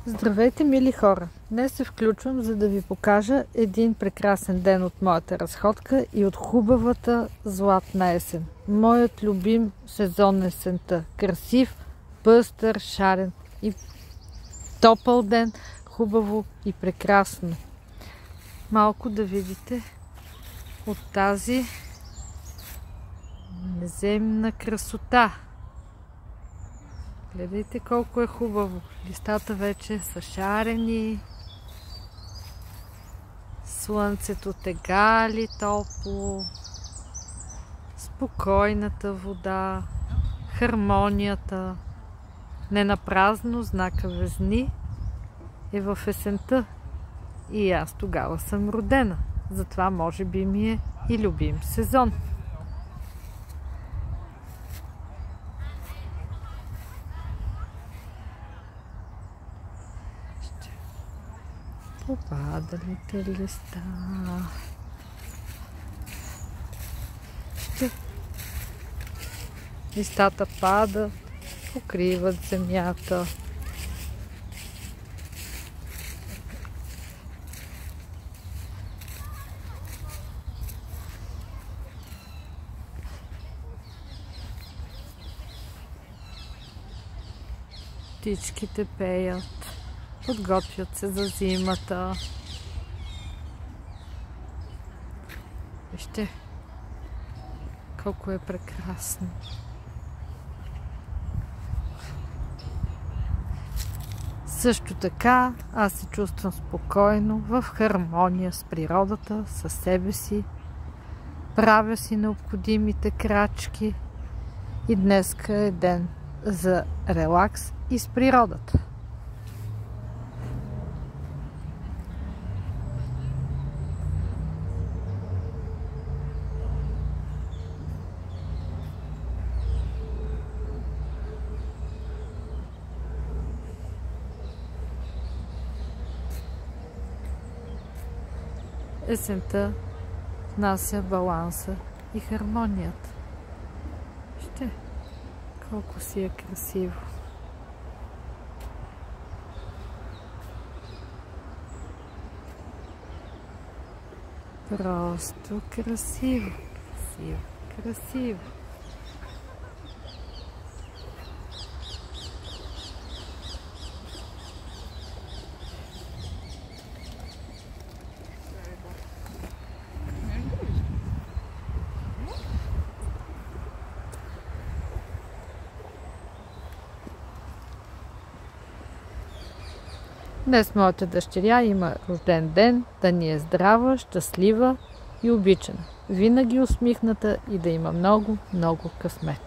Здравейте, мили хора! Днес се включвам, за да ви покажа един прекрасен ден от моята разходка и от хубавата златна есен. Моят любим сезон на есента. Красив, пъстър, шарен и топъл ден. Хубаво и прекрасно. Малко да видите от тази неземна красота. Гледайте колко е хубаво. Листата вече са шарени. Слънцето тегали топло. Спокойната вода. Хармонията. Не напразно знака Везни е в есента. И аз тогава съм родена. Затова може би ми е и любим сезон. Попадалите листа. Листата падат, покриват земята. Птичките пеят. Подготвят се за зимата. Вижте колко е прекрасно. Също така аз се чувствам спокойно, в хармония с природата, със себе си. Правя си необходимите крачки и днеска е ден за релакс и с природата. Есента внася баланса и хармонията. Вижте колко си е красиво. Просто красиво, красиво, красиво. Днес моята дъщеря има рожден ден, да ни е здрава, щастлива и обичана. Винаги усмихната и да има много, много късмет.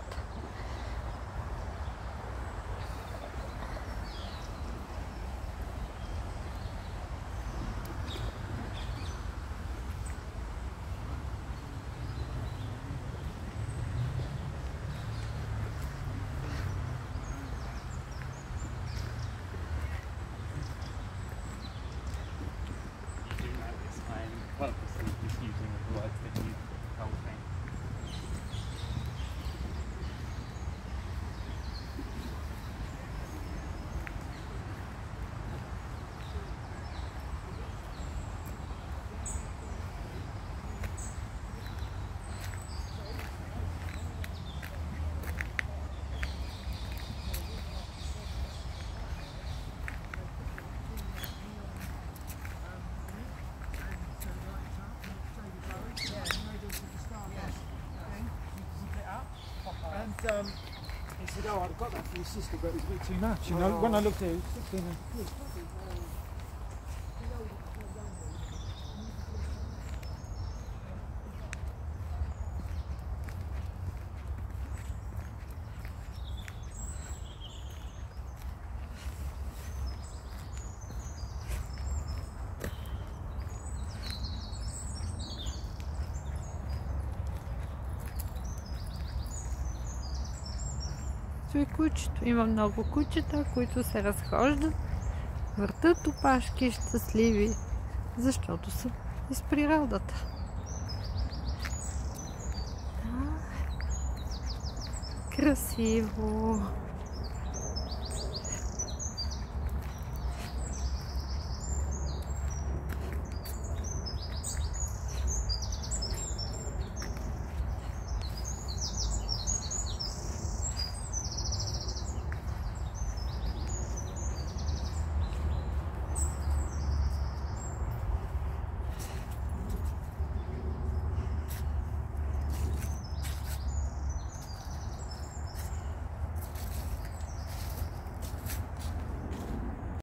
Confusing with the words that you told me. He said, "Oh, I've got that for your sister, but it's a bit too much." You know, when I looked at it, it was 16 and... И кучето. Има много кучета, които се разхождат, въртат опашки щастливи, защото са из природата. Красиво!